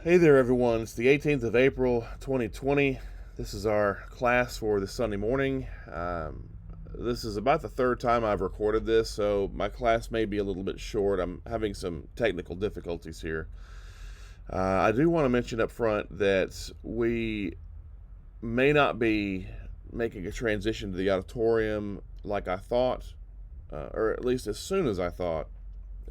Hey there, everyone. It's the 18th of April, 2020. This is our class for this Sunday morning. This is about the third time I've recorded this, so my class may be a little bit short. I'm having some technical difficulties here. I do want to mention up front that we may not be making a transition to the auditorium like I thought, or at least as soon as I thought,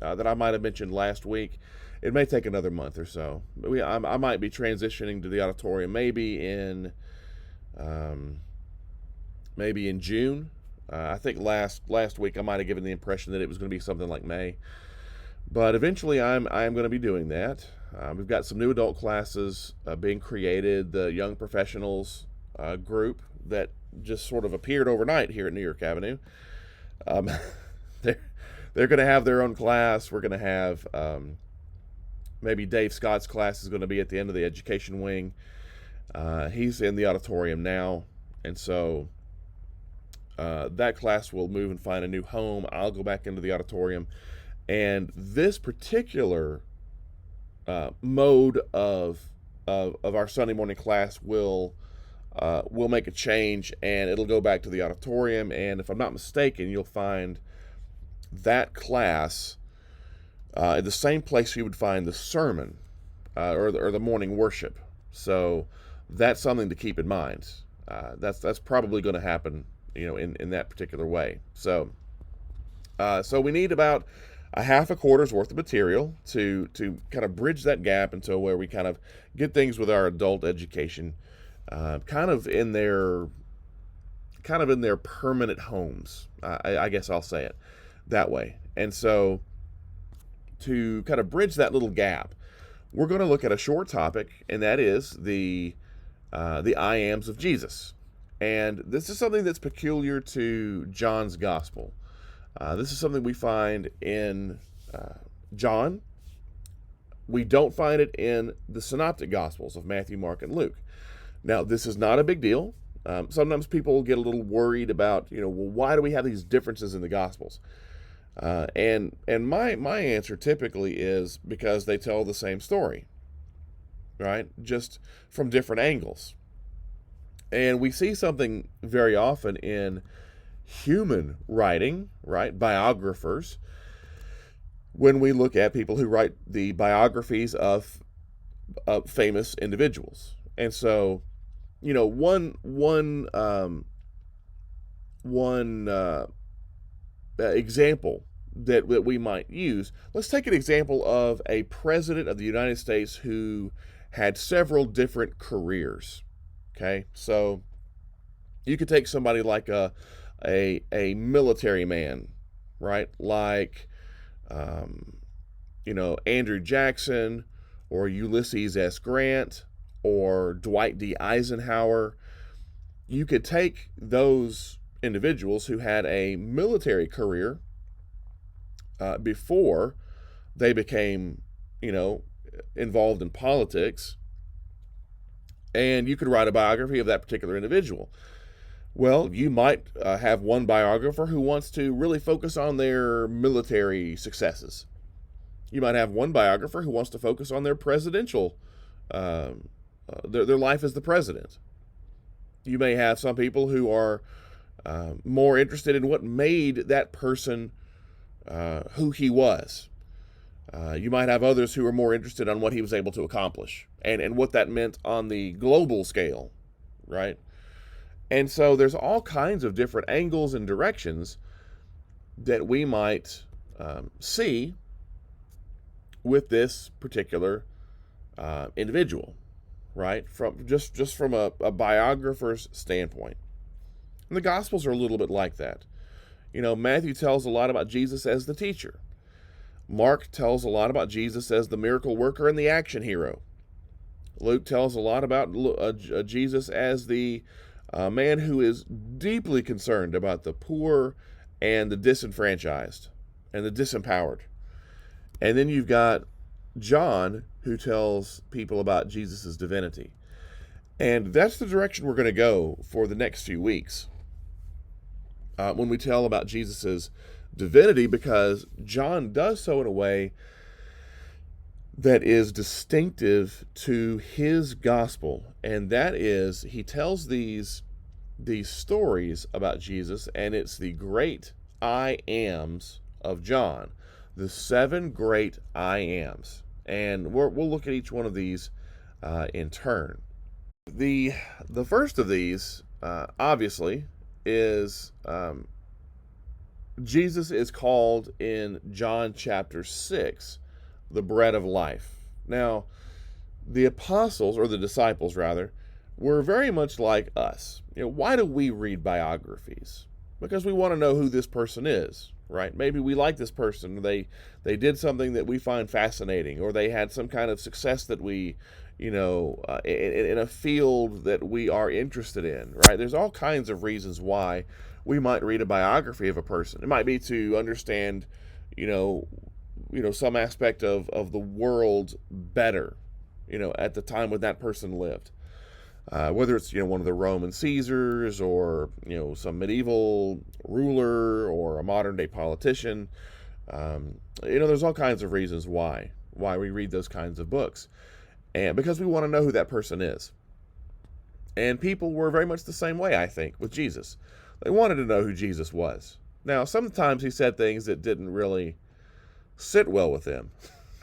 that I might have mentioned last week. It may take another month or so. I might be transitioning to the auditorium um, maybe in June. I think last week I might have given the impression that it was going to be something like May, but eventually I am going to be doing that. We've got some new adult classes being created. The young professionals group that just sort of appeared overnight here at New York Avenue. Um, they're they're going to have their own class. We're going to have maybe Dave Scott's class is going to be at the end of the education wing. He's in the auditorium now, and so that class will move and find a new home. I'll go back into the auditorium, and this particular mode of our Sunday morning class will make a change, and it'll go back to the auditorium. And if I'm not mistaken, you'll find that class in the same place you would find the sermon or the morning worship. So that's something to keep in mind. That's probably going to happen, in that particular way. So we need about a half a quarter's worth of material to kind of bridge that gap until where we kind of get things with our adult education, kind of in their permanent homes. I guess I'll say it that way. And so to kind of bridge that little gap, we're going to look at a short topic, and that is the I ams of Jesus. And this is something that's peculiar to John's gospel. This is something we find in John. We don't find it in the synoptic gospels of Matthew, Mark, and Luke. Now, this is not a big deal. Sometimes people get a little worried about, well, why do we have these differences in the gospels? And my answer typically is because they tell the same story, right? Just from different angles. And we see something very often in human writing, right? Biographers. When we look at people who write the biographies of famous individuals. And so, one example that we might use. Let's take an example of a president of the United States who had several different careers. Okay, so you could take somebody like a military man, right? Like, Andrew Jackson or Ulysses S. Grant or Dwight D. Eisenhower. You could take those individuals who had a military career before they became, involved in politics, and you could write a biography of that particular individual. Well, you might have one biographer who wants to really focus on their military successes. You might have one biographer who wants to focus on their presidential, their life as the president. You may have some people who are more interested in what made that person who he was. You might have others who are more interested on what he was able to accomplish and what that meant on the global scale, right? And so there's all kinds of different angles and directions that we might see with this particular individual, right? From just from a biographer's standpoint. And the Gospels are a little bit like that. Matthew tells a lot about Jesus as the teacher. Mark tells a lot about Jesus as the miracle worker and the action hero. Luke tells a lot about Jesus as the man who is deeply concerned about the poor and the disenfranchised and the disempowered. And then you've got John, who tells people about Jesus' divinity. And that's the direction we're going to go for the next few weeks. When we tell about Jesus' divinity, because John does so in a way that is distinctive to his gospel, and that is he tells these stories about Jesus, and it's the great I ams of John, the seven great I ams, and we'll look at each one of these in turn. The first of these, obviously, is Jesus is called in John chapter 6 the bread of life. Now, the apostles, or the disciples rather, were very much like us. Why do we read biographies? Because we want to know who this person is, right? Maybe we like this person. They did something that we find fascinating, or they had some kind of success that we, in a field that we are interested in, right? There's all kinds of reasons why we might read a biography of a person. It might be to understand, some aspect of the world better, at the time when that person lived. Whether it's one of the Roman Caesars, or some medieval ruler, or a modern day politician. There's all kinds of reasons why we read those kinds of books, and because we want to know who that person is. And people were very much the same way, I think, with Jesus. They wanted to know who Jesus was. Now, sometimes he said things that didn't really sit well with them.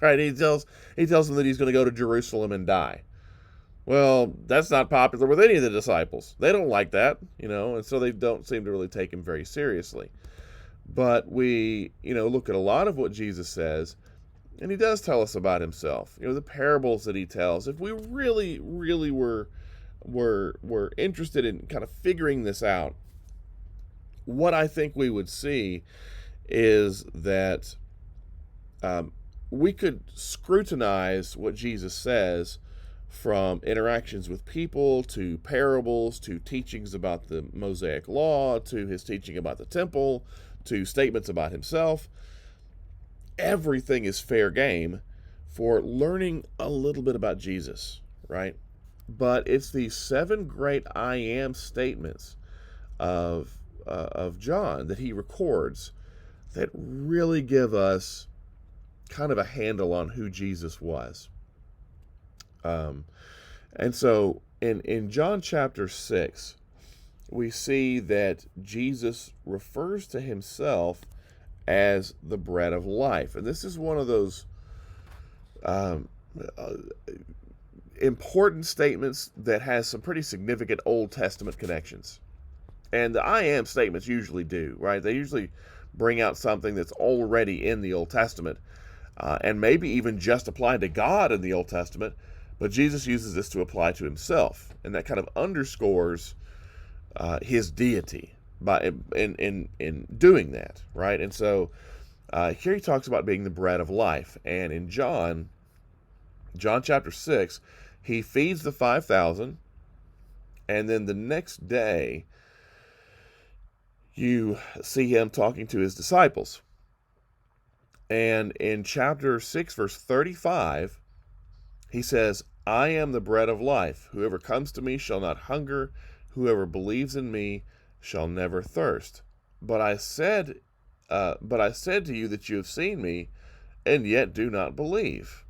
Right? He tells them that he's going to go to Jerusalem and die. Well, that's not popular with any of the disciples. They don't like that, and so they don't seem to really take him very seriously. But we, look at a lot of what Jesus says, and he does tell us about himself. The parables that he tells. If we really, really were interested in kind of figuring this out, what I think we would see is that we could scrutinize what Jesus says, from interactions with people, to parables, to teachings about the Mosaic Law, to his teaching about the temple, to statements about himself. Everything is fair game for learning a little bit about Jesus, right? But it's these seven great I am statements of John that he records that really give us kind of a handle on who Jesus was. And so in John chapter 6, we see that Jesus refers to himself as the bread of life. And this is one of those important statements that has some pretty significant Old Testament connections. And the I am statements usually do, right? They usually bring out something that's already in the Old Testament, and maybe even just applied to God in the Old Testament. But Jesus uses this to apply to himself, and that kind of underscores his deity in doing that, right? And so here he talks about being the bread of life, and in John chapter 6, he feeds the 5,000, and then the next day you see him talking to his disciples. And in chapter 6, verse 35, he says, I am the bread of life. Whoever comes to me shall not hunger. Whoever believes in me shall never thirst. But I said to you that you have seen me, and yet do not believe.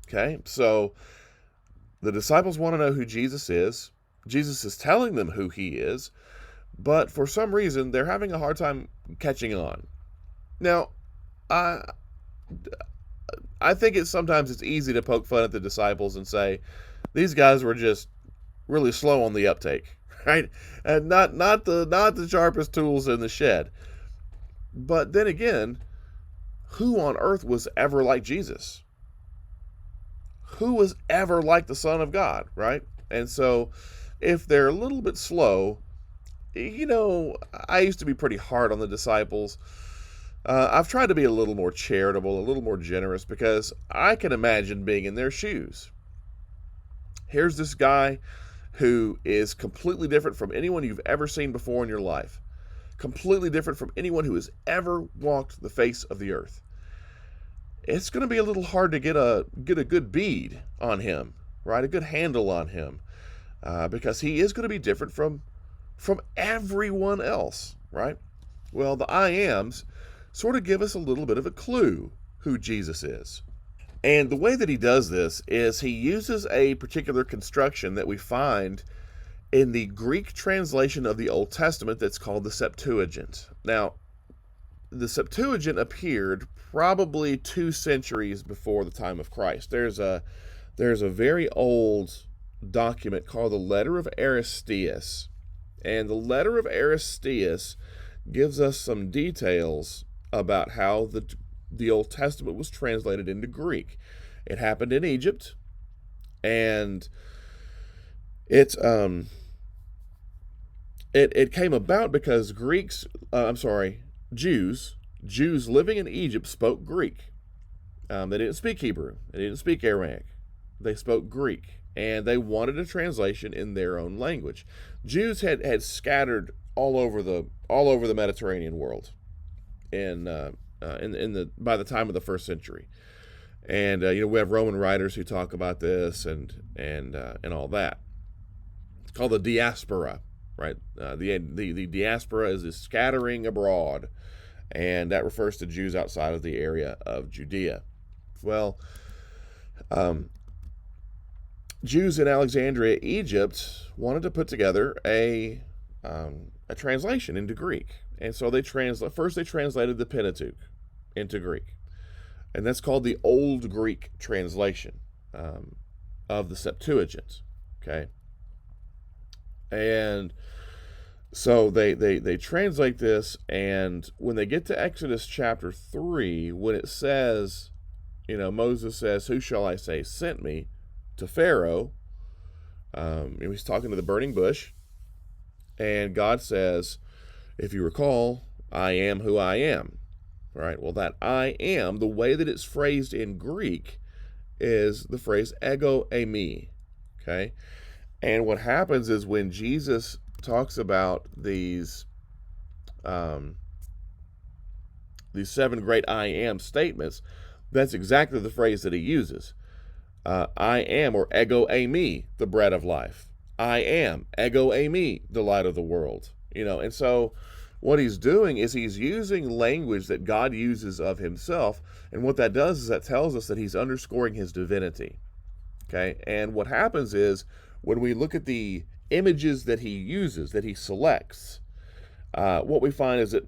Okay, so the disciples want to know who Jesus is. Jesus is telling them who he is, but for some reason they're having a hard time catching on. Now, I think sometimes it's easy to poke fun at the disciples and say these guys were just really slow on the uptake, right? And not the sharpest tools in the shed. But then again, who on earth was ever like Jesus? Who was ever like the Son of God, right? And so if they're a little bit slow, I used to be pretty hard on the disciples. I've tried to be a little more charitable, a little more generous, because I can imagine being in their shoes. Here's this guy who is completely different from anyone you've ever seen before in your life. Completely different from anyone who has ever walked the face of the earth. It's going to be a little hard to get a good bead on him, right? A good handle on him, because he is going to be different from everyone else, right? Well, the I ams sort of give us a little bit of a clue who Jesus is. And the way that he does this is he uses a particular construction that we find in the Greek translation of the Old Testament that's called the Septuagint. Now, the Septuagint appeared probably 2 centuries before the time of Christ. There's a very old document called the Letter of Aristeas. And the Letter of Aristeas gives us some details about how the Old Testament was translated into Greek. It happened in Egypt, and it came about because Jews living in Egypt spoke Greek. They didn't speak Hebrew. They didn't speak Aramaic. They spoke Greek, and they wanted a translation in their own language. Jews had scattered all over the Mediterranean world, by the time of the 1st century, and we have Roman writers who talk about this and all that. It's called the diaspora, right? The diaspora is the scattering abroad, and that refers to Jews outside of the area of Judea. Well, Jews in Alexandria, Egypt, wanted to put together a translation into Greek, and so they translated the Pentateuch into Greek, and that's called the Old Greek translation of the Septuagint. Okay, and so they translate this, and when they get to Exodus chapter 3, when it says, Moses says, "Who shall I say sent me?" to Pharaoh, he's talking to the burning bush, and God says, if you recall, "I am who I am." All right, well, that "I am," the way that it's phrased in Greek is the phrase ego eimi. Okay, and what happens is when Jesus talks about these 7 great "I am" statements, that's exactly the phrase that he uses. I am, or ego eimi, the bread of life. I am, ego eimi, the light of the world. And so what he's doing is he's using language that God uses of himself, and what that does is that tells us that he's underscoring his divinity. Okay, and what happens is when we look at the images that he uses, that he selects, what we find is that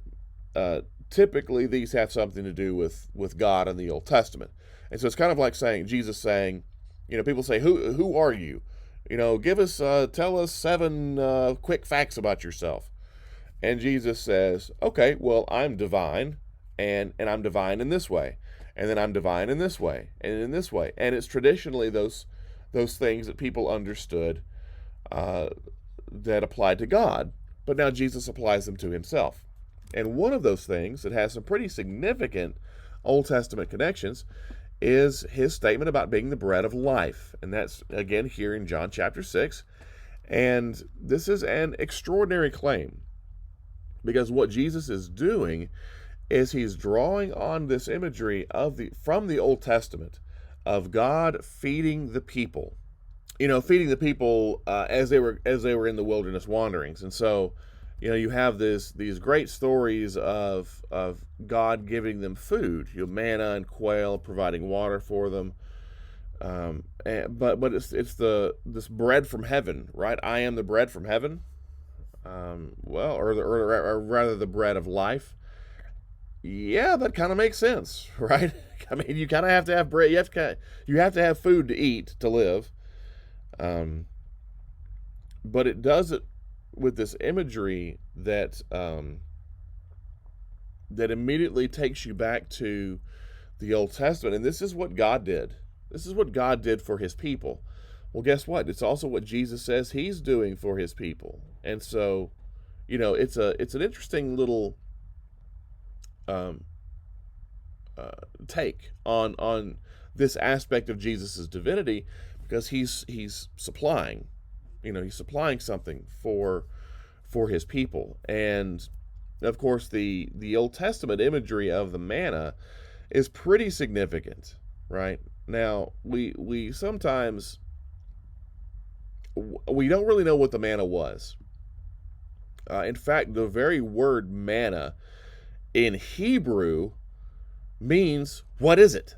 typically these have something to do with God in the Old Testament. And so it's kind of like Jesus saying, people say, who are you? Tell us 7 quick facts about yourself. And Jesus says, okay, well, I'm divine, and I'm divine in this way, and then I'm divine in this way, and in this way. And it's traditionally those things that people understood that applied to God, but now Jesus applies them to himself. And one of those things that has some pretty significant Old Testament connections is his statement about being the bread of life. And that's, again, here in John chapter 6. And this is an extraordinary claim, because what Jesus is doing is he's drawing on this imagery from the Old Testament of God feeding the people. Feeding the people as they were in the wilderness wanderings. And so, you have these great stories of God giving them food, manna and quail, providing water for them. But it's this bread from heaven, right? I am the bread from heaven. Or rather, the bread of life. Yeah, that kind of makes sense, right? I mean, you kind of have to have bread. You have to have food to eat to live. But it does it with this imagery that immediately takes you back to the Old Testament. And this is what God did. This is what God did for his people. Well, guess what? It's also what Jesus says he's doing for his people. And so, it's an interesting little take on this aspect of Jesus's divinity, because he's supplying, he's supplying something for his people. And of course, the Old Testament imagery of the manna is pretty significant, right? Now, we sometimes we don't really know what the manna was. In fact, the very word manna in Hebrew means, what is it?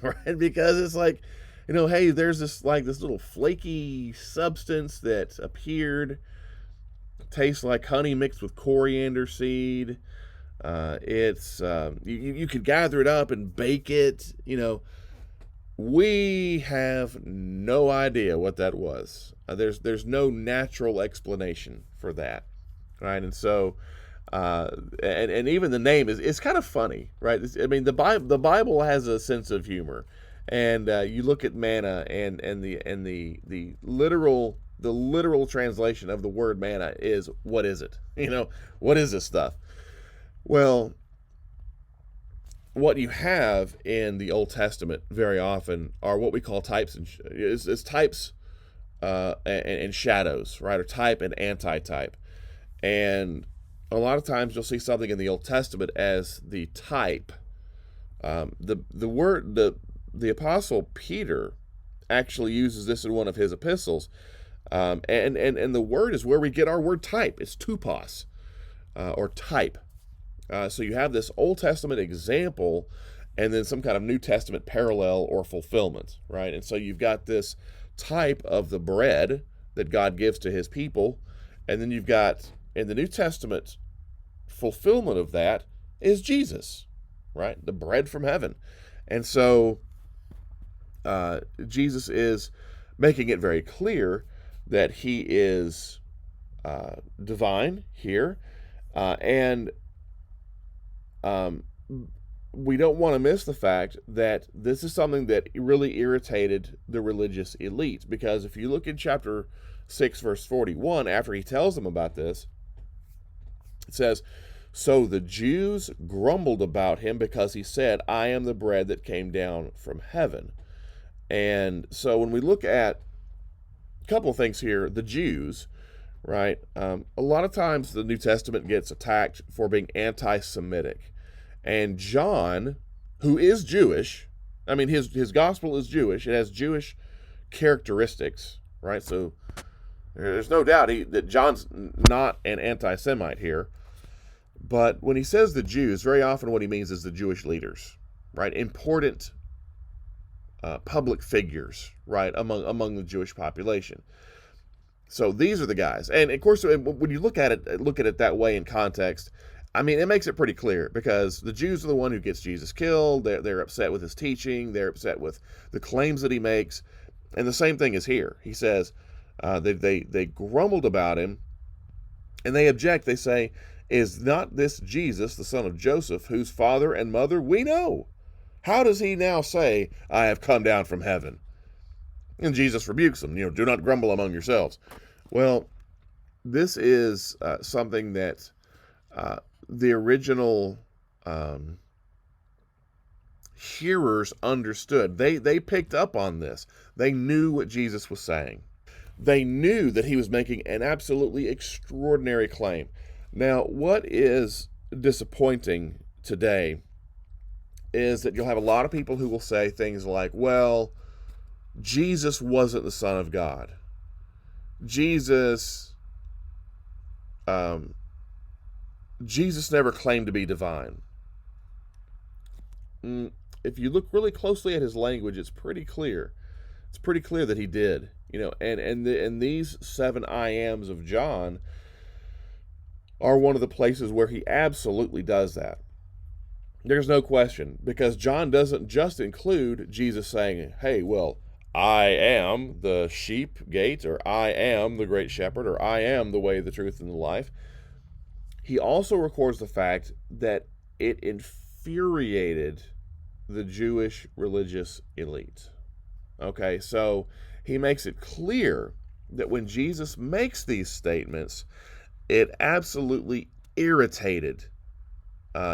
right? Because it's like, hey, there's this little flaky substance that appeared, tastes like honey mixed with coriander seed. It's you could gather it up and bake it. We have no idea what that was. There's no natural explanation for that, right? And so, and even the name is kind of funny, right? The Bible has a sense of humor, and you look at manna, and the literal translation of the word manna is, what is it? What is this stuff? Well, what you have in the Old Testament very often are what we call types is types and shadows, right? Or type and anti-type. And a lot of times you'll see something in the Old Testament as the type. The Apostle Peter actually uses this in one of his epistles, and the word is where we get our word type. It's tupos, or type. So you have this Old Testament example and then some kind of New Testament parallel or fulfillment, right? And so you've got this type of the bread that God gives to his people, and then you've got, in the New Testament, fulfillment of that is Jesus, right? The bread from heaven. And so Jesus is making it very clear that he is divine here, and we don't want to miss the fact that this is something that really irritated the religious elite, because if you look in chapter 6, verse 41, after he tells them about this, it says, "So the Jews grumbled about him because he said, 'I am the bread that came down from heaven.'" And so when we look at a couple of things here, the Jews, right? A lot of times the New Testament gets attacked for being anti-Semitic. And John, who is Jewish, his gospel is Jewish. It has Jewish characteristics, right? So there's no doubt that John's not an anti-Semite here. But when he says the Jews, very often what he means is the Jewish leaders, right? Important public figures, right, among the Jewish population. So these are the guys. And of course, when you look at it that way in context, it makes it pretty clear, because the Jews are the one who gets Jesus killed. They're upset with his teaching. They're upset with the claims that he makes. And the same thing is here. He says they grumbled about him, and they object. They say, "Is not this Jesus, the son of Joseph, whose father and mother we know? How does he now say, 'I have come down from heaven'?" And Jesus rebukes them. "Do not grumble among yourselves." Well, this is something that the original hearers understood. They picked up on this. They knew what Jesus was saying. They knew that he was making an absolutely extraordinary claim. Now, what is disappointing today is that you'll have a lot of people who will say things like, "Well, Jesus wasn't the Son of God. Jesus never claimed to be divine." If you look really closely at his language, it's pretty clear. It's pretty clear that he did. And these 7 I ams of John are one of the places where he absolutely does that. There's no question, because John doesn't just include Jesus saying, "Hey, well, I am the sheep gate," or "I am the great shepherd," or "I am the way, the truth, and the life." He also records the fact that it infuriated the Jewish religious elite. Okay, so he makes it clear that when Jesus makes these statements, it absolutely irritated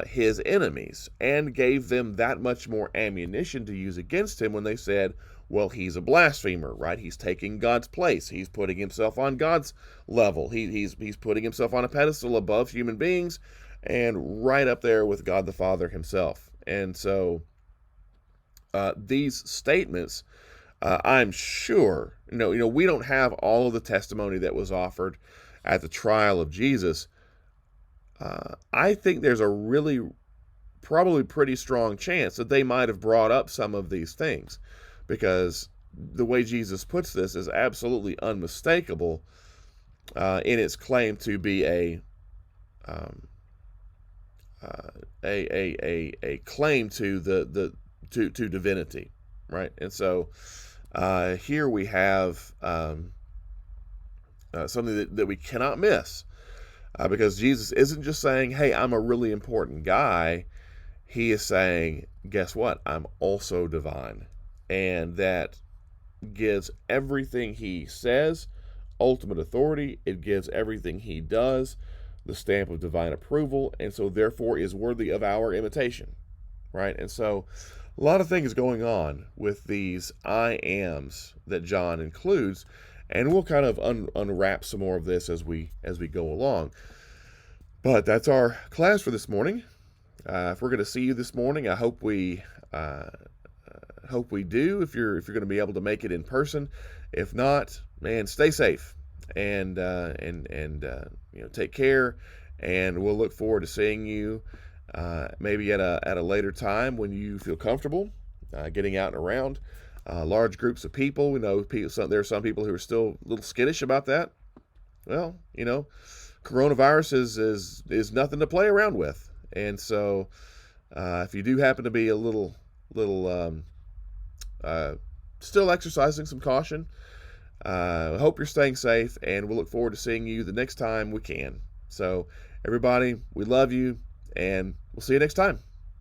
his enemies, and gave them that much more ammunition to use against him when they said, "Well, he's a blasphemer, right? He's taking God's place. He's putting himself on God's level. He's putting himself on a pedestal above human beings, and right up there with God the Father himself." And so these statements, I'm sure, we don't have all of the testimony that was offered at the trial of Jesus. I think there's a really probably pretty strong chance that they might have brought up some of these things, because the way Jesus puts this is absolutely unmistakable in its claim to be um, a claim to to divinity, right? And so here we have something that we cannot miss, because Jesus isn't just saying, "Hey, I'm a really important guy." He is saying, "Guess what? I'm also divine," and that gives everything he says ultimate authority. It gives everything he does the stamp of divine approval, and so therefore is worthy of our imitation, right? And so a lot of things going on with these I ams that John includes, and we'll kind of unwrap some more of this as we go along. But that's our class for this morning. If we're going to see you this morning, I hope we do. If you're going to be able to make it in person, if not, man, stay safe and take care. And we'll look forward to seeing you maybe at a later time when you feel comfortable getting out and around. Large groups of people. We know there are some people who are still a little skittish about that. Well, coronavirus is nothing to play around with, and so if you do happen to be a little still exercising some caution, I hope you're staying safe, and we'll look forward to seeing you the next time we can. So, everybody, we love you, and we'll see you next time.